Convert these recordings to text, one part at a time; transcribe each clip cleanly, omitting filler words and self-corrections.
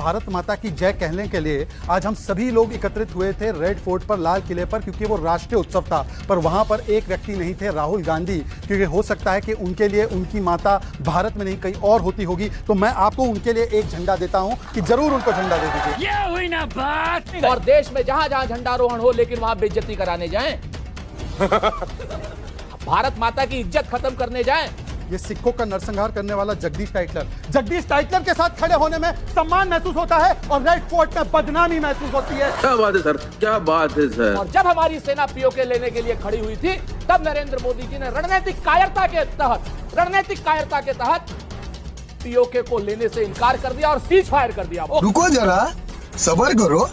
भारत माता की जय कहने के लिए आज हम सभी लोग एकत्रित हुए थे रेड फोर्ट पर, लाल किले पर, क्योंकि वो राष्ट्रीय उत्सव था। पर वहां पर एक व्यक्ति नहीं थे, राहुल गांधी, क्योंकि हो सकता है कि उनके लिए उनकी माता भारत में नहीं कहीं और होती होगी। तो मैं आपको उनके लिए एक झंडा देता हूं कि जरूर उनको झंडा दे दीजिए। ये हुई ना बात। और देश में जहां जहां झंडारोहण हो लेकिन वहां बेइज्जती कराने जाएं, भारत माता की इज्जत खत्म करने जाएं। ये सिखों का नरसंहार करने वाला जगदीश टाइटलर के साथ खड़े होने में सम्मान महसूस होता है और रेड फोर्ट में बदनामी महसूस होती है। क्या बात है सर, क्या बात है सर। और जब हमारी सेना पीओके लेने के लिए खड़ी हुई थी तब नरेंद्र मोदी जी ने रणनीतिक कायरता के तहत पीओके को लेने से इनकार कर दिया और सीज फायर कर दिया। रुको जरा, सबर करो।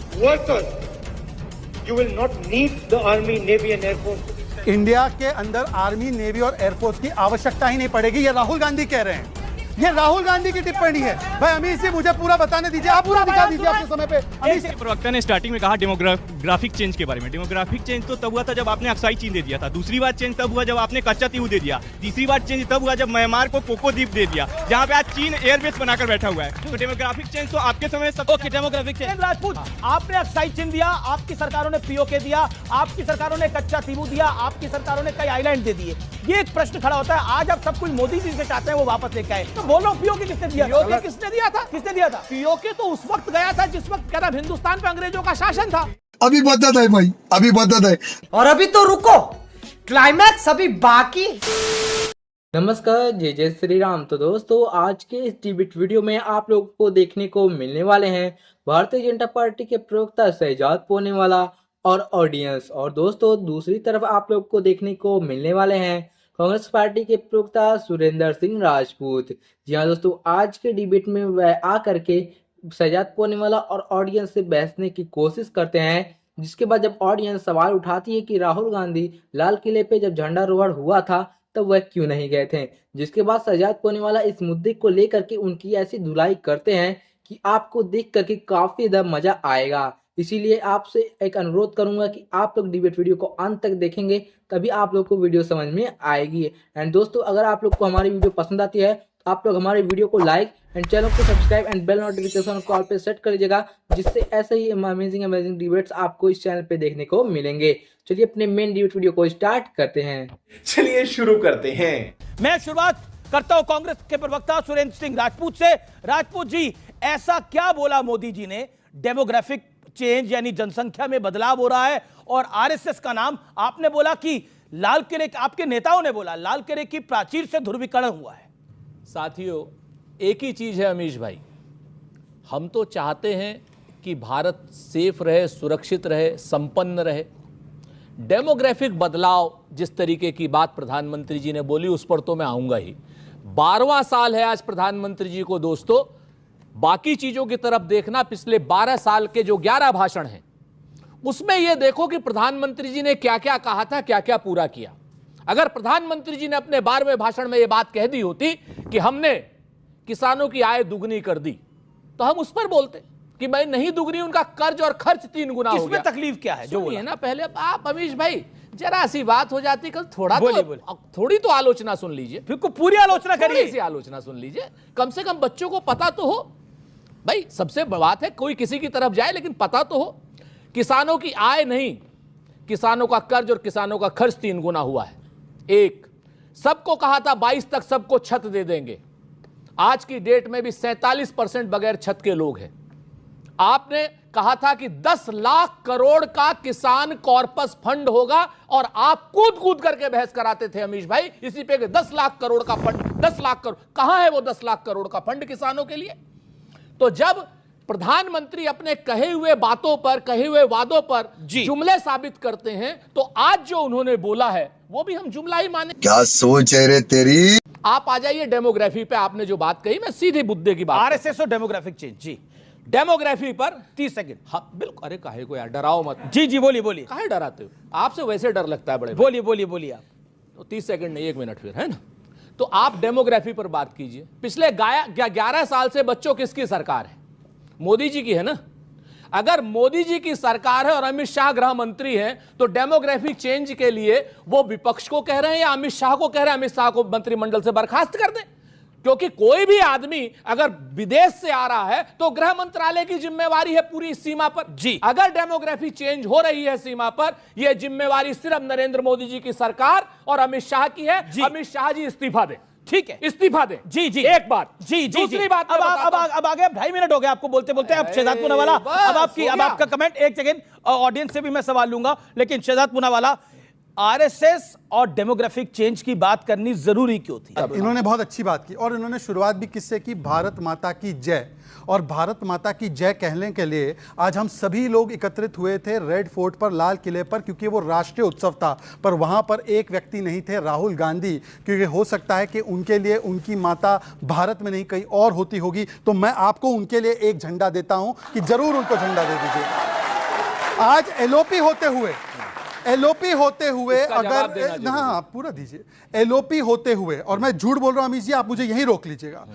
You will not need the army, navy and air force. India के अंदर आर्मी, नेवी और एयरफोर्स की आवश्यकता ही नहीं पड़ेगी, ये राहुल गांधी कह रहे हैं। ये राहुल गांधी की टिप्पणी है। भाई अमीश जी, मुझे पूरा बताने दीजिए, आप पूरा दिखा दीजिए अपने समय पे। अमीश जी, प्रवक्ता ने स्टार्टिंग में कहा डेमोग्राफिक चेंज के बारे में। डेमोग्राफिक चेंज तो तब हुआ था जब आपने अक्साई चीन दे दिया था। दूसरी बार चेंज तब हुआ जब आपने कच्चा तीऊ दे दिया। तीसरी बार चेंज तब हुआ जब म्यांमार को कोको द्वीप दे दिया, जहाँ पे आज चीन एयरबेस बनाकर बैठा हुआ है। तो डेमोग्राफिक चेंज तो आपके समय सब। Okay, demographic change. राजपूत, आपने अक्साई चीन दिया, आपकी सरकारों ने पीओके दिया, आपकी सरकारों ने कच्चा तीऊ दिया, आपकी सरकारों ने कई आइलैंड दे दिए। ये एक प्रश्न खड़ा होता है, आज आप सब कुछ मोदी जी से चाहते हैं वो वापस लेके आए, तो बोलो पीओके किसने दिया? पीओके किसने दिया था? किसने दिया था? पीओके तो उस वक्त गया था जिस वक्त क्या हिंदुस्तान पे अंग्रेजों का शासन था। अभी बता है भाई, अभी बता है। और अभी तो रुको, क्लाइमैक्स अभी बाकी। नमस्कार, जय जय श्री राम। तो दोस्तों, आज के इस डिबेट वीडियो में आप लोगों को देखने को मिलने वाले हैं भारतीय जनता पार्टी के प्रवक्ता शहजाद पूनीवाला और ऑडियंस। और दोस्तों, दूसरी तरफ आप लोग को देखने को मिलने वाले हैं कांग्रेस पार्टी के प्रवक्ता सुरेंद्र सिंह राजपूत। जी हाँ दोस्तों, आज के डिबेट में वह आकर के शहजाद पूनीवाला और ऑडियंस से बहसने की कोशिश करते हैं, जिसके बाद जब ऑडियंस सवाल उठाती है कि राहुल गांधी लाल किले पे जब झंडारोहण हुआ था तब वह क्यों नहीं गए थे, जिसके बाद शहजाद पूनीवाला इस मुद्दे को लेकर के उनकी ऐसी धुलाई करते हैं कि आपको देख करके काफी ज्यादा मजा आएगा। इसीलिए आपसे एक अनुरोध करूंगा कि आप लोग डिबेट वीडियो को अंत तक देखेंगे, तभी आप लोग को वीडियो समझ में आएगी। एंड दोस्तों, अगर आप लोग को हमारी वीडियो पसंद आती है तो आप लोग हमारी वीडियो को लाइक एंड चैनल को सब्सक्राइब एंड बेल नोटिफिकेशन को ऑल पे सेट कर लीजिएगा, जिससे ऐसे ही अमेजिंग डिबेट्स आपको इस चैनल पे देखने को मिलेंगे। चलिए अपने मेन डिबेट वीडियो को स्टार्ट करते हैं। चलिए शुरू करते हैं। मैं शुरुआत करता हूं कांग्रेस के प्रवक्ता सुरेंद्र सिंह राजपूत से। राजपूत जी, ऐसा क्या बोला मोदी जी ने? डेमोग्राफिक चेंज यानी जनसंख्या में बदलाव हो रहा है, और आरएसएस का नाम आपने बोला कि लाल किले, आपके नेताओं ने बोला लाल किले की प्राचीर से ध्रुवीकरण हुआ है। साथियों, एक ही चीज है अमीश भाई, हम तो चाहते हैं कि भारत सेफ रहे, सुरक्षित रहे, संपन्न रहे। डेमोग्राफिक बदलाव जिस तरीके की बात प्रधानमंत्री जी ने बोली उस पर तो मैं आऊंगा ही। 12वां साल है आज प्रधानमंत्री जी को दोस्तों। बाकी चीजों की तरफ देखना, पिछले 12 साल के जो 11 भाषण हैं उसमें यह देखो कि प्रधानमंत्री जी ने क्या क्या कहा था, क्या क्या पूरा किया। अगर प्रधानमंत्री जी ने अपने 12वें भाषण में यह बात कह दी होती कि हमने किसानों की आय दुगनी कर दी, तो हम उस पर बोलते कि भाई नहीं दुगनी, उनका कर्ज और खर्च 3 गुना हो गया। इसमें तकलीफ क्या है जो है ना? पहले आप अमीश भाई जरा सी बात हो जाती, कल थोड़ी तो आलोचना सुन लीजिए। फिर को पूरी आलोचना करिए, थोड़ी सी आलोचना सुन लीजिए, कम से कम बच्चों को पता तो हो। भाई सबसे बात है कोई किसी की तरफ जाए लेकिन पता तो हो। किसानों की आय नहीं, किसानों का कर्ज और किसानों का खर्च 3 गुना हुआ है। एक, सबको कहा था 22 तक सबको छत दे देंगे, आज की डेट में भी 47% बगैर छत के लोग हैं। आपने कहा था कि 10 लाख करोड़ का किसान कॉर्पस फंड होगा, और आप कूद कूद करके बहस कराते थे अमीश भाई इसी पे कि 10 लाख करोड़ का फंड, 10 लाख करोड़ कहां है वो 10 लाख करोड़ का फंड किसानों के लिए? तो जब प्रधानमंत्री अपने कहे हुए बातों पर, कहे हुए वादों पर जुमले साबित करते हैं, तो आज जो उन्होंने बोला है वो भी हम जुमला ही माने। क्या सोच है रे तेरी? आप आ जाइए डेमोग्राफी पे। आपने जो बात कही, मैं सीधे मुद्दे की बात, आरएसएस और डेमोग्राफिक चेंज। जी, डेमोग्राफी पर 30 सेकंड। हाँ बिल्कुल। अरे काहे को यार, डराओ मत। जी जी, बोलिए बोलिए। काहे डराते हो? आपसे वैसे डर लगता है बड़े। बोलिए बोलिए बोलिए आप। तो 30 सेकंड नहीं, 1 मिनट फिर, है ना? तो आप डेमोग्राफी पर बात कीजिए। पिछले 11 साल से बच्चों किसकी सरकार है? मोदी जी की है ना? अगर मोदी जी की सरकार है और अमित शाह गृह मंत्री हैं, तो डेमोग्राफिक चेंज के लिए वो विपक्ष को कह रहे हैं या अमित शाह को कह रहे हैं अमित शाह को मंत्रिमंडल से बर्खास्त कर दें? क्योंकि कोई भी आदमी अगर विदेश से आ रहा है तो गृह मंत्रालय की जिम्मेवारी है पूरी सीमा पर। जी। अगर डेमोग्राफी चेंज हो रही है सीमा पर, यह जिम्मेवारी सिर्फ नरेंद्र मोदी जी की सरकार और अमित शाह की है। अमित शाह जी इस्तीफा दें। ठीक है, इस्तीफा दें। जी जी, एक बात। जी जी, दूसरी बात, अब आगे 2.5 मिनट हो गए आपको बोलते बोलते। अब शहजाद पूनावाला, अब आपका कमेंट। एक सेकेंड, ऑडियंस से भी मैं सवाल लूंगा, लेकिन शहजाद पूनावाला, आरएसएस और डेमोग्राफिक चेंज की बात करनी जरूरी क्यों थी? इन्होंने बहुत अच्छी बात की और इन्होंने शुरुआत भी किससे की? भारत माता की जय। और भारत माता की जय कहने के लिए आज हम सभी लोग एकत्रित हुए थे रेड फोर्ट पर, लाल किले पर, क्योंकि वो राष्ट्रीय उत्सव था। पर वहां पर एक व्यक्ति नहीं थे, राहुल गांधी, क्योंकि हो सकता है कि उनके लिए उनकी माता भारत में नहीं कहीं और होती होगी। तो मैं आपको उनके लिए एक झंडा देता हूं कि जरूर उनको झंडा दे दीजिए। आज एलओपी होते हुए अगर हाँ पूरा दीजिए, एलओपी होते हुए, और मैं झूठ बोल रहा हूं अमीश जी, आप मुझे यहीं रोक लीजिएगा।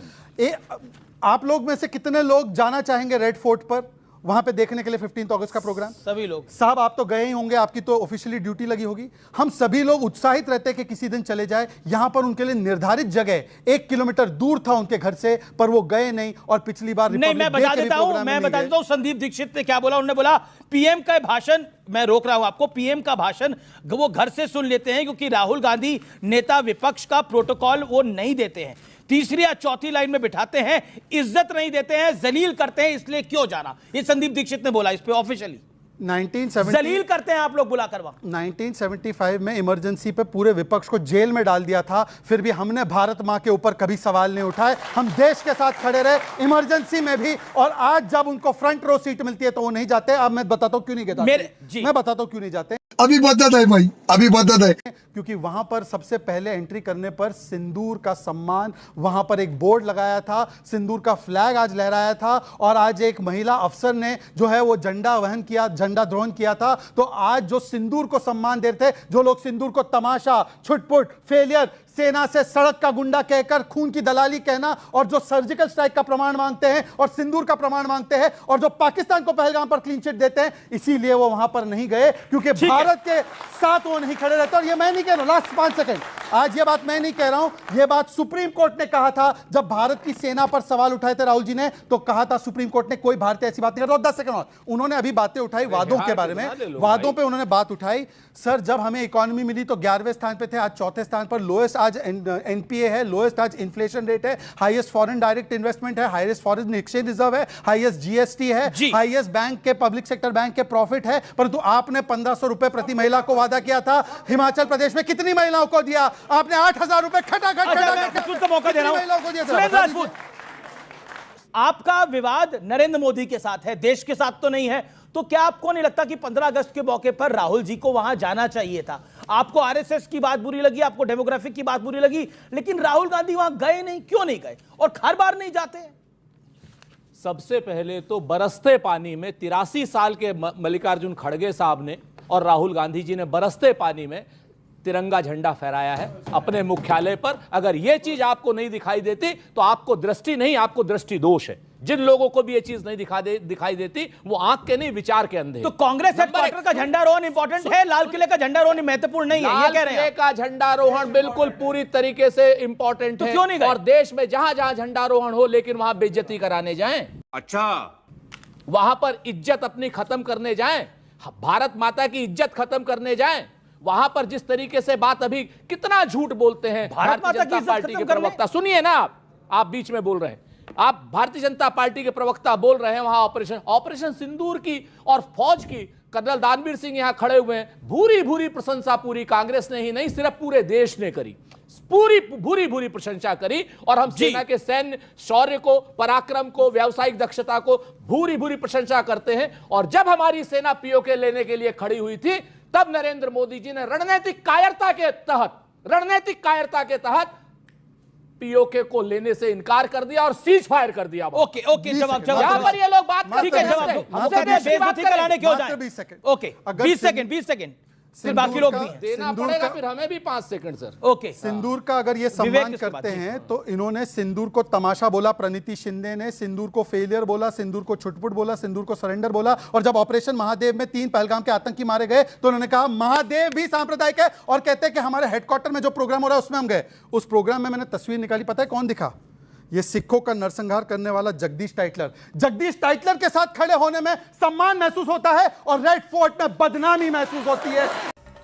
आप लोग में से कितने लोग जाना चाहेंगे रेड फोर्ट पर, वहां पे देखने के लिए 15 अगस्त का प्रोग्राम? सभी लोग। साहब आप तो गए ही होंगे, आपकी तो ऑफिशियली ड्यूटी लगी होगी। हम सभी लोग उत्साहित रहते हैं कि किसी दिन चले जाए। यहां पर उनके लिए निर्धारित जगह 1 किलोमीटर दूर था उनके घर से, पर वो गए नहीं। और पिछली बार नहीं, मैं बता देता हूं संदीप दीक्षित ने क्या बोला। उन्होंने बोला पीएम का भाषण, मैं रोक रहा हूं आपको, पीएम का भाषण वो घर से सुन लेते हैं, क्योंकि राहुल गांधी नेता विपक्ष का प्रोटोकॉल वो नहीं देते हैं। तीसरी या चौथी लाइन में बिठाते हैं, इज्जत नहीं देते हैं, जलील करते हैं, इसलिए क्यों जाना? ये संदीप दीक्षित ने बोला इस पे ऑफिशियली। 1970 जलील करते हैं आप लोग बुला करवा। 1975 में इमरजेंसी पे पूरे विपक्ष को जेल में डाल दिया था, फिर भी हमने भारत मां के ऊपर कभी सवाल नहीं उठाए। हम देश के साथ खड़े रहे इमरजेंसी में भी, और आज जब उनको फ्रंट रो सीट मिलती है तो वो नहीं जाते। अब मैं बताता हूं क्यों नहीं जाते। मैं बताता हूं क्यों नहीं जाते। अभी बदत है भाई, अभी बदत है। क्योंकि वहां पर सबसे पहले एंट्री करने पर सिंदूर का सम्मान, वहां पर एक बोर्ड लगाया था, सिंदूर का फ्लैग आज लहराया था, और आज एक महिला अफसर ने जो है वो झंडा वहन किया, झंडा द्रोहन किया था। तो आज जो सिंदूर को सम्मान दे रहे थे, जो लोग सिंदूर को तमाशा, छुटपुट, फेलियर, सेना से सड़क का गुंडा कहकर खून की दलाली कहना, और जो सर्जिकल स्ट्राइक का प्रमाण मांगते हैं और सिंदूर का प्रमाण मांगते हैं, और जो पाकिस्तान को पहलगाम पर क्लीन चिट देते हैं, इसीलिए वो वहां पर नहीं गए, क्योंकि भारत के साथ वो नहीं खड़े रहते। और ये मैं नहीं कह रहा हूं, लास्ट 5 सेकंड, आज ये बात मैं नहीं कह रहा हूं, ये बात सुप्रीम कोर्ट ने कहा था। जब भारत की सेना पर सवाल उठाए थे राहुल जी ने, तो कहा था सुप्रीम कोर्ट ने कोई भारतीय ऐसी बात नहीं करता। 10 सेकंड और, उन्होंने अभी बातें उठाई वादों के बारे में, वादों पे उन्होंने बात उठाई। सर जब हमें इकोनॉमी मिली तो 11वें स्थान पे थे, आज 4थे स्थान पर। लोएस्ट आज एनपीए है, लोएस्ट आज इन्फ्लेशन रेट है, हाईएस्ट फॉरेन डायरेक्ट इन्वेस्टमेंट है, हाईएस्ट फॉरेन एक्सचेंज रिजर्व है, हाईएस्ट जीएसटी है, हाईएस्ट बैंक के पब्लिक सेक्टर बैंक के प्रॉफिट है। परंतु आपने 1500 रुपए प्रति महिला को वादा किया था। हिमाचल प्रदेश में कितनी महिलाओं को दिया आपने? 8000 रुपए खटाखट मौका दे रहा हूं। आपका विवाद नरेंद्र मोदी के साथ है, देश के साथ तो नहीं है। तो क्या आपको नहीं लगता कि 15 अगस्त के मौके पर राहुल जी को वहां जाना चाहिए था? आपको आरएसएस की बात बुरी लगी, आपको डेमोग्राफिक की बात बुरी लगी, लेकिन राहुल गांधी वहां गए नहीं, क्यों नहीं गए? और हर बार नहीं जाते हैं। सबसे पहले तो बरसते पानी में 83 साल के मल्लिकार्जुन खड़गे साहब ने और राहुल गांधी जी ने बरसते पानी में तिरंगा झंडा फहराया है अपने मुख्यालय पर। अगर यह चीज आपको नहीं दिखाई देती तो आपको दृष्टि नहीं, आपको दृष्टि दोष है। जिन लोगों को भी ये चीज नहीं दिखाई देती वो आंख के नहीं विचार के अंधे। तो कांग्रेस हेडक्वार्टर का झंडारोहण इंपॉर्टेंट है, लाल किले का झंडारोहण महत्वपूर्ण नहीं है, ये कह रहे हैं? लाल किले का झंडारोहण बिल्कुल पूरी तरीके से इंपॉर्टेंट है। क्यों नहीं गए? और देश में जहां जहां झंडारोहण हो, लेकिन वहां बेइज्जती कराने जाएं। अच्छा, वहां पर इज्जत अपनी खत्म करने जाएं, भारत माता की इज्जत खत्म करने जाएं। वहां पर जिस तरीके से बात अभी कितना झूठ बोलते हैं भारतीय जनता पार्टी के प्रवक्ता, सुनिए ना, आप बीच में बोल रहे हैं, आप भारतीय जनता पार्टी के प्रवक्ता बोल रहे हैं वहां ऑपरेशन सिंदूर की और फौज की। कर्नल दानवीर सिंह यहां खड़े हुए हैं, भूरी भूरी प्रशंसा पूरी कांग्रेस ने ही नहीं सिर्फ पूरे देश ने करी, पूरी भूरी भूरी प्रशंसा करी। और हम सेना के सैन्य शौर्य को, पराक्रम को, व्यावसायिक दक्षता को भूरी भूरी प्रशंसा करते हैं। और जब हमारी सेना पीओके लेने के लिए खड़ी हुई थी, तब नरेंद्र मोदी जी ने रणनीतिक कायरता के तहत पीओके को लेने से इनकार कर दिया और सीज फायर कर दिया। ओके, जवाब यहां पर ये लोग बात करते हैं, बेइज्जती कराने क्यों जाए? 20 सेकंड फिर बाकी लोग भी देना पड़ेगा, फिर हमें भी 5 सेकंड सर। ओके, सिंदूर का अगर ये सम्मान करते हैं तो इन्होंने सिंदूर को तमाशा बोला, प्रणीति शिंदे ने सिंदूर को फेलियर बोला, सिंदूर को छुटपुट बोला, सिंदूर को सरेंडर बोला। और जब ऑपरेशन महादेव में 3 पहलगाम के आतंकी मारे गए तो उन्होंने कहा महादेव भी सांप्रदायिक है, और कहते हैं कि हमारे हेडक्वार्टर में जो प्रोग्राम हो रहा है उसमें हम गए। उस प्रोग्राम में मैंने तस्वीर निकाली, पता है कौन दिखा? ये सिखों का नरसंहार करने वाला जगदीश टाइटलर के साथ खड़े होने में सम्मान महसूस होता है और रेड फोर्ट में बदनामी महसूस होती है।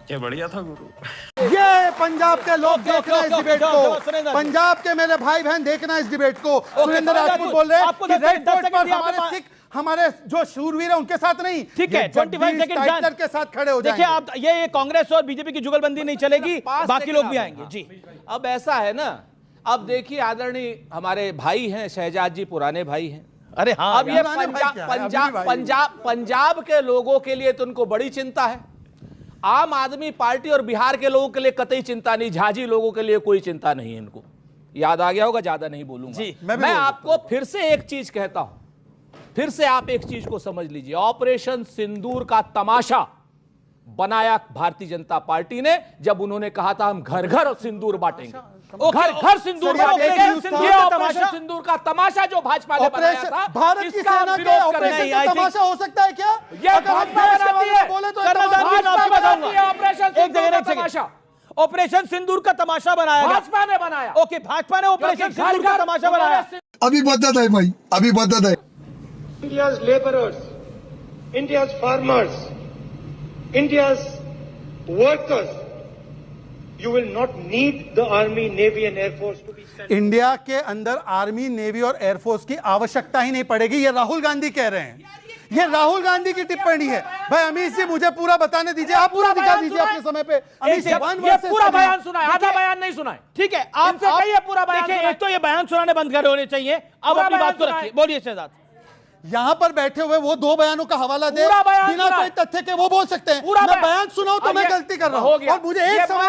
क्या बढ़िया था गुरु। ये पंजाब के लोग देखना इस डिबेट को, सुरेंद्र। पंजाब के मेरे भाई बहन देखना इस डिबेट को। सुरेंद्र राजपूत बोल रहे हैं कि रेड फोर्ट पर हमारे सिख, हमारे जो शूरवीर है उनके साथ नहीं, ठीक है, 25 सेकंड टाइटलर के साथ खड़े हो जाएंगे। देखिए आप, ये कांग्रेस और बीजेपी की जुगलबंदी नहीं चलेगी, बाकी लोग भी आएंगे जी। अब ऐसा है ना, अब देखिए आदरणीय हमारे भाई हैं शहजाद जी, पुराने भाई हैं। अरे हाँ, अब ये पंजाब के लोगों के लिए तो उनको बड़ी चिंता है, आम आदमी पार्टी और बिहार के लोगों के लिए कतई चिंता नहीं, झाजी लोगों के लिए कोई चिंता नहीं है। इनको याद आ गया होगा, ज्यादा नहीं बोलूंगा जी। मैं आपको फिर से एक चीज कहता हूं, फिर से आप एक चीज को समझ लीजिए। ऑपरेशन सिंदूर का तमाशा बनाया भारतीय जनता पार्टी ने, जब उन्होंने कहा था हम घर घर सिंदूर बांटेंगे, घर घर सिंदूर बांटेंगे। ये ऑपरेशन सिंदूर का तमाशा जो भाजपा ने बनाया था, भारत की सेना के ऑपरेशन का तमाशा हो सकता है क्या? ये भाजपा बनाती है, बोले तो ऑपरेशन सिंदूर का तमाशा बनाया, भाजपा ने बनाया। ओके, भाजपा ने ऑपरेशन सिंदूर का तमाशा बनाया। अभी बदत है भाई, अभी बदत है। India's laborers, India's farmers, India's workers, you will not need the army, navy and air force to be sent. India के अंदर आर्मी, नेवी और एयरफोर्स की आवश्यकता ही नहीं पड़ेगी, ये राहुल गांधी कह रहे हैं। ये राहुल गांधी की टिप्पणी है। भाई अमीश जी मुझे पूरा बताने दीजिए, आप पूरा दिखा दीजिए अपने समय पे। अमीश जी ये पूरा बयान सुना है, आधा बयान नहीं सुना है। ठीक है, आप कहिए पूरा बयान। देखिए, एक तो ये बयान सुनाने बंद कर होने चाहिए। अब अपनी बात को रखिए, बोलिए शहजाद। यहाँ पर बैठे हुए वो दो बयानों का हवाला दे, बिना कोई तथ्य के वो बोल सकते हैं। मैं बयान सुनाऊं तो मैं गलती कर रहा हूँ, और मुझे एक समय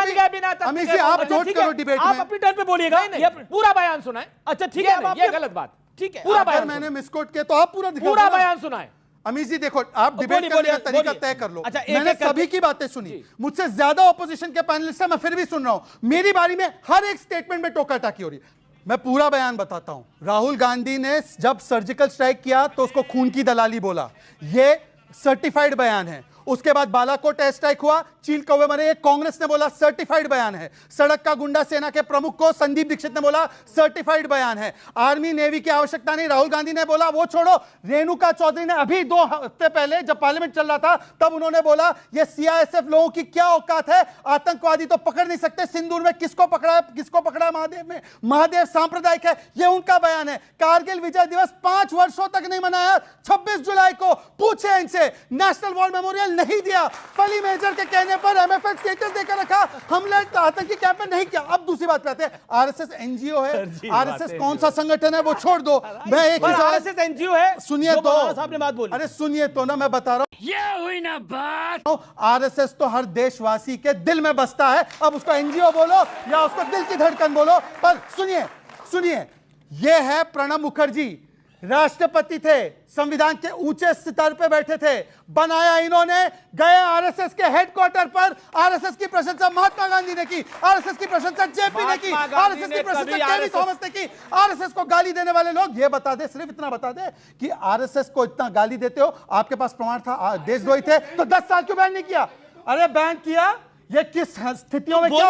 अमीश जी आप नोट करो डिबेट में, आप अपनी टर्न पे बोलिएगा। पूरा बयान सुनाए। अच्छा ठीक है, ये गलत बात। ठीक है, पूरा बयान मैंने मिसकोट किया तो आप पूरा बयान सुनाए। अमीश जी देखो, आप डिबेट करने का तरीका तय कर लो। अच्छा, मैंने सभी की बातें सुनी, मुझसे ज्यादा ऑपोजिशन के पैनलिस्ट है, मैं फिर भी सुन रहा हूं। मेरी बारी में हर एक स्टेटमेंट में टोका टाकी हो रही है। मैं पूरा बयान बताता हूं। राहुल गांधी ने जब सर्जिकल स्ट्राइक किया तो उसको खून की दलाली बोला, ये सर्टिफाइड बयान है। उसके बाद बालाकोट एयर स्ट्राइक हुआ, चील कौवे मरे, एक कांग्रेस ने बोला सर्टिफाइड बयान है। सड़क का गुंडा सेना के प्रमुख को संदीप दीक्षित ने बोला सर्टिफाइड बयान है। आर्मी नेवी की आवश्यकता नहीं, राहुल गांधी ने बोला। वो छोड़ो, रेणुका चौधरी ने अभी 2 हफ्ते पहले जब पार्लियामेंट चल रहा था तब उन्होंने बोला ये सीआईएसएफ लोगों की क्या औकात है, आतंकवादी तो पकड़ नहीं सकते। सिंदूर में किसको पकड़ा है, किसको पकड़ा है? महादेव में। महादेव सांप्रदायिक है, ये उनका बयान है। कारगिल विजय दिवस 5 वर्षों तक नहीं मनाया, 26 जुलाई को पूछे इनसे। नेशनल वॉर मेमोरियल नहीं दिया, फली मेजर के कहने पर एमएफएल स्टेटस देकर रखा, हमले आतंकी कैंप में नहीं किया। अब दूसरी बात पे आते हैं, आरएसएस एनजीओ है, आरएसएस कौन सा संगठन है वो छोड़ दो। मैं एक ही आरएसएस एनजीओ है, सुनिए तो, साहब ने बात बोली। अरे सुनिए तो ना, मैं बता रहा हूं, ये हुई ना बात। आरएसएस तो हर देशवासी के दिल में बसता है, अब उसको एनजीओ बोलो या उसको दिल की धड़कन बोलो। पर सुनिए, ये है प्रणब मुखर्जी, राष्ट्रपति थे, संविधान के ऊंचे स्तर पे बैठे थे, बनाया इन्होंने। गए आरएसएस के हेडक्वार्टर पर, आरएसएस की प्रशंसा महात्मा गांधी ने की, आरएसएस की प्रशंसा जेपी ने की, आरएसएस की प्रशंसा केवी थॉमस ने की। आरएसएस को गाली देने वाले लोग ये बता दे, सिर्फ इतना बता दे कि आरएसएस को इतना गाली देते हो, आपके पास प्रमाण था, देशद्रोही थे, तो 10 साल क्यों बैन नहीं किया? अरे बैन किया, ये किस स्थितियों में क्या?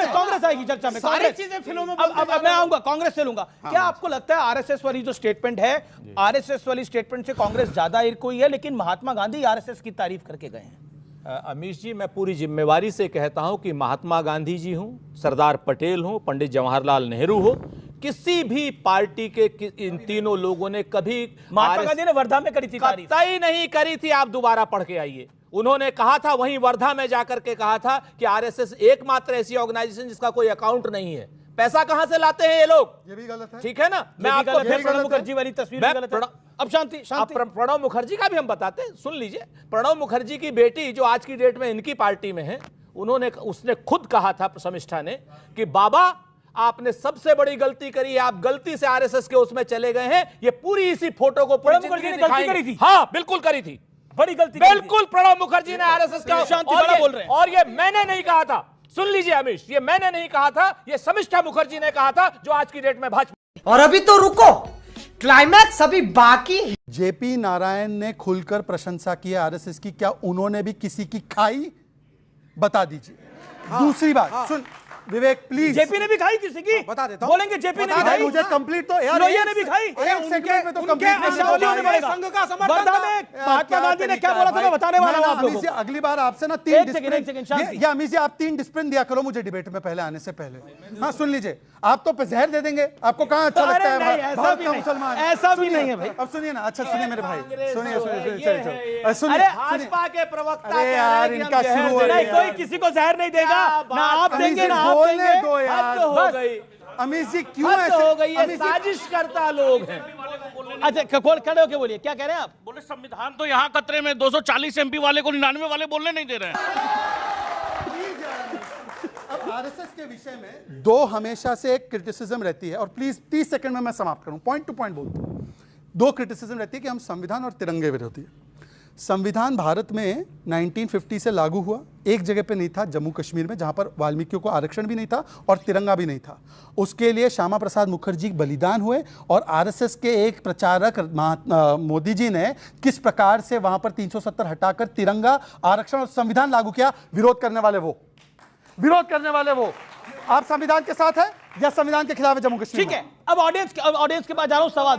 कांग्रेस आएगी चर्चा में, सारी चीजें फिल्मों में। अब मैं आऊंगा, कांग्रेस से लूंगा। क्या आपको लगता है आरएसएस वाली जो स्टेटमेंट है, आरएसएस वाली स्टेटमेंट से कांग्रेस ज्यादा इरकोई है, लेकिन महात्मा गांधी आरएसएस की तारीफ करके गए हैं? अमीश जी, मैं पूरी जिम्मेवारी से कहता हूं कि महात्मा गांधी जी हूं, सरदार पटेल हूं, पंडित जवाहरलाल नेहरू हो, किसी भी पार्टी के इन तीनों लोगों ने कभी महात्मा गांधी ने वर्धा में करी थी तारीफ? कतई नहीं करी थी। आप दोबारा पढ़ के आइए, उन्होंने कहा था, वहीं वर्धा में जाकर के कहा था कि आरएसएस एकमात्र ऐसी ऑर्गेनाइजेशन जिसका कोई अकाउंट नहीं है। पैसा कहां से लाते हैं ये लोग? ये भी गलत है, ठीक है ना? मैं आपको प्रणब मुखर्जी वाली तस्वीर भी गलत है। अब शांति। प्रणब मुखर्जी का भी हम बताते हैं, सुन लीजिए। प्रणब मुखर्जी की बेटी जो आज की डेट में इनकी पार्टी में है, उसने खुद कहा था शर्मिष्ठा ने कि बाबा आपने सबसे बड़ी गलती करी है, आप गलती से आरएसएस के उसमें चले गए हैं। ये पूरी इसी फोटो को प्रणब मुखर्जी ने गलती करी थी? हाँ बिल्कुल करी थी, बड़ी गलती। बिल्कुल प्रणब मुखर्जी ने आरएसएस का, शांति बड़ा बोल रहे हैं। और ये मैंने नहीं कहा था, सुन लीजिए अमीश, ये मैंने नहीं कहा था, ये शर्मिष्ठा मुखर्जी ने कहा था, जो आज की डेट में भाजपा। और अभी तो रुको, क्लाइमैक्स अभी बाकी। जेपी नारायण ने खुलकर प्रशंसा की आरएसएस की, क्या उन्होंने भी किसी की खाई? बता दीजिए। दूसरी बात सुन, विवेक प्लीज। जेपी ने भी खाई किसी की? बता देता हूं। बोलेंगे जेपी ने भी खाई? मुझे कंप्लीट तो यार लोहिया ने भी खाई? एक सेगमेंट में तो कंप्लीट संघ का समर्थन था। महात्मा गांधी ने क्या बोला था मैं बताने वाला हूं आप लोगों को। अगली बार आपसे ना एक सेकंड या अमीश जी आप 3 डिस्प्लिन दिया करो मुझे डिबेट में पहले आने से पहले। हाँ सुन लीजिए, आप तो जहर दे देंगे, आपको कहाँ अच्छा लगता है भारत का मुसलमान? ऐसा भी नहीं है भाई। अब सुनिए ना, अच्छा सुनिए मेरे भाई, सुनिए सुनिए। भाजपा के प्रवक्ता अरे यार इनका शुरू हो नहीं, कोई किसी को जहर नहीं देगा, ना आप देंगे ना आप देंगे। दो यार, हो गई अमीश जी क्यों हद ऐसे हो गई है, साजिश करता लोग हैं। अच्छा खड़े होके बोलिए, क्या कह रहे हैं आप? बोले संविधान तो यहाँ खतरे में, 240 एमपी वाले को 99 वाले बोलने नहीं दे रहे हैं। अब आरएसएस के विषय में दो हमेशा से एक क्रिटिसिज्म रहती है, और प्लीज 30 सेकंड में मैं समाप्त करूं, पॉइंट टू पॉइंट बोलता हूं। दो क्रिटिसिज्म रहती है कि हम संविधान और तिरंगे विरोधी है। संविधान भारत में 1950 से लागू हुआ, एक जगह पे नहीं था, जम्मू कश्मीर में, जहां पर वाल्मीकियों को आरक्षण भी नहीं था और तिरंगा भी नहीं था। उसके लिए श्यामा प्रसाद मुखर्जी बलिदान हुए, और आरएसएस के एक प्रचारक मोदी जी ने किस प्रकार से वहां पर 370 हटाकर तिरंगा, आरक्षण और संविधान लागू किया। विरोध करने वाले वो। आप संविधान के साथ है या संविधान के खिलाफ है जम्मू कश्मीर? ठीक है, अब ऑडियंस के पास जा रहा हूं। सवाल।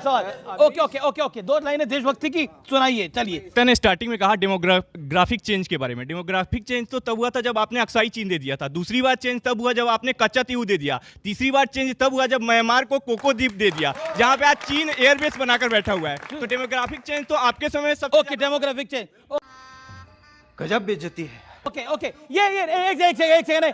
ओके 2 लाइनें देशभक्ति की सुनाइए, चलिए। ने स्टार्टिंग में कहा डेमोग्राफिक चेंज के बारे में। डेमोग्राफिक चेंज तो तब हुआ था जब आपने अक्साई चीन दे दिया था। दूसरी बार चेंज तब हुआ जब आपने कच्चा तीऊ दे दिया। तीसरी बार चेंज तब हुआ जब म्यांमार को कोको द्वीप दे दिया, जहां पे आज चीन एयरबेस बनाकर बैठा हुआ है। तो डेमोग्राफिक चेंज तो आपके समय सब। ओके डेमोग्राफिक चेंज, गजब बेइज्जती है। ओके ये एक सेकंड।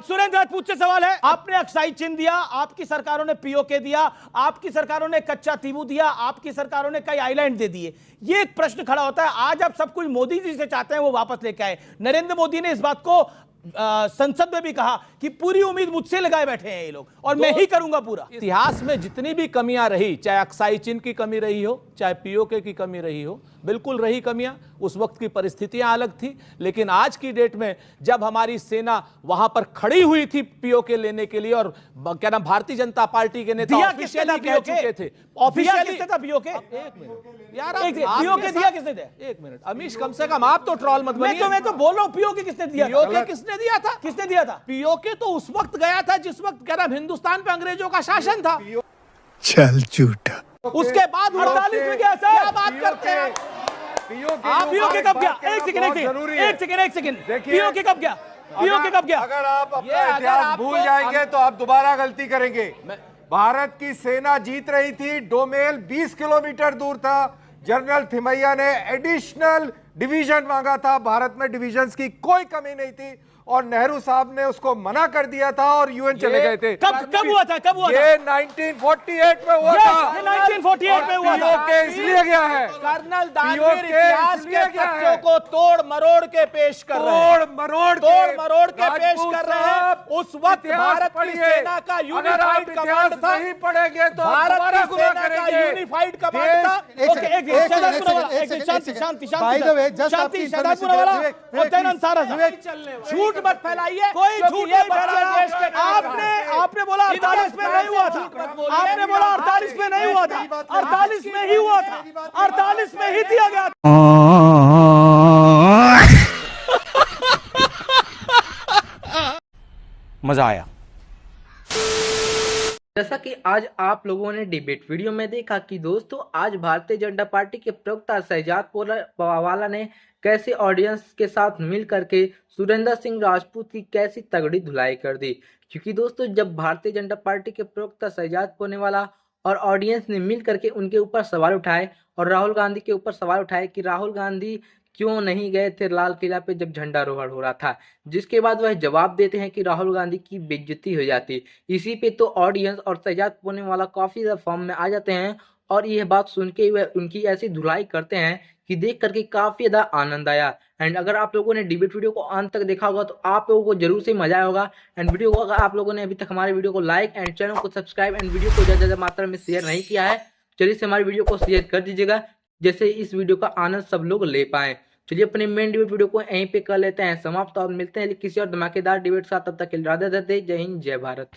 सुरेंद्र राजपूत से सवाल है। आपने अक्साई चिन्ह दिया, आपकी सरकारों ने पीओके दिया, आपकी सरकारों ने कच्चा तीबू दिया, आपकी सरकारों ने कई आइलैंड दे दिए। ये एक प्रश्न खड़ा होता है, आज आप सब कुछ मोदी जी से चाहते हैं वो वापस लेके आए। नरेंद्र मोदी ने इस बात को संसद में भी कहा कि पूरी उम्मीद मुझसे लगाए बैठे हैं ये लोग, और मैं ही करूंगा पूरा। इतिहास में जितनी भी कमियां रही, चाहे अक्साई चिन्ह की कमी रही हो, चाहे पीओके की कमी रही हो, बिल्कुल रही कमियां। उस वक्त की परिस्थितियां अलग थी, लेकिन आज की डेट में जब हमारी सेना वहां पर खड़ी हुई थी पीओके लेने के लिए, और क्या नाम, भारतीय जनता पार्टी के नेता ऑफिशियली कह चुके थे। ऑफिशियली किसने था पीओके? यार पीओके दिया किसने दिया? एक मिनट अमीश, कम से कम आप तो ट्रोल मत बनिए। मैं तो बोल रहा हूं, पीओके किसने दिया? पीओके किसने दिया था? किसने दिया था? पीओके तो उस वक्त गया था जिस वक्त क्या नाम, हिंदुस्तान पे अंग्रेजों का शासन था। चल झूठा। उसके बाद 48 में गया सर। क्या बात करते हैं आप? पीओके कब गया? एक सेकंड। पीओके कब गया? अगर आप अपना इतिहास भूल जाएंगे तो आप दोबारा गलती करेंगे। भारत की सेना जीत रही थी, डोमेल 20 किलोमीटर दूर था। जनरल थिमैया ने एडिशनल डिवीजन मांगा था, भारत में डिवीजन्स की कोई कमी नहीं थी, और नेहरू साहब ने उसको मना कर दिया था और यूएन चले गए थे। कब हुआ था? ये 1948 में हुआ था। 1948 में हुआ था। पीओके इसलिए गया है, कर्नल दानवीर इतिहास के तथ्यों को तोड़ मरोड़ के पेश कर रहे हैं। तोड़ मरोड़ के पेश कर रहे हैं। उस वक्त भारत की सेना का यूनिफाइड कमांड था। नहीं पढ़ेंगे तो भारत की सेना का यूनिफाइड कमांड था। झूठ मत फैलाइए, कोई झूठ नहीं फैलाया। आपने बोला 48 में नहीं हुआ था। आपने बोला 48 में नहीं हुआ था, 48 में ही हुआ था, 48 में ही दिया गया था। मजा आया। जैसा कि आज आप लोगों ने डिबेट वीडियो में देखा कि दोस्तों आज भारतीय जनता पार्टी के प्रवक्ता शहजाद पवाला ने कैसे ऑडियंस के साथ मिल करके सुरेंद्र सिंह राजपूत की कैसी तगड़ी धुलाई कर दी। क्योंकि दोस्तों जब भारतीय जनता पार्टी के प्रवक्ता शहजाद पवाला और ऑडियंस ने मिल करके उनके ऊपर सवाल उठाए और राहुल गांधी के ऊपर सवाल उठाए कि राहुल गांधी क्यों नहीं गए थे लाल किला पे जब झंडारोहण हो रहा था, जिसके बाद वह जवाब देते हैं कि राहुल गांधी की बेइज्जती हो जाती। इसी पे तो ऑडियंस और शहजाद पवाला काफ़ी ज़्यादा फॉर्म में आ जाते हैं और यह बात सुन के वह उनकी ऐसी धुलाई करते हैं कि देख करके काफ़ी ज़्यादा आनंद आया। एंड अगर आप लोगों ने डिबेट वीडियो को अंत तक देखा होगा तो आप लोगों को जरूर से मजा आया होगा। एंड वीडियो को अगर आप लोगों ने अभी तक हमारे वीडियो को लाइक एंड चैनल को सब्सक्राइब एंड वीडियो को ज़्यादा मात्रा में शेयर नहीं किया है, चलिए से हमारी वीडियो को शेयर कर दीजिएगा, जैसे इस वीडियो का आनंद सब लोग ले पाएँ। चलिए अपने मेन डिबेट वीडियो को यहीं पे कर लेते हैं समाप्त और मिलते हैं किसी और धमाकेदार डिबेट के साथ। तब तक के लिए राधे राधे, जय हिंद, जय भारत।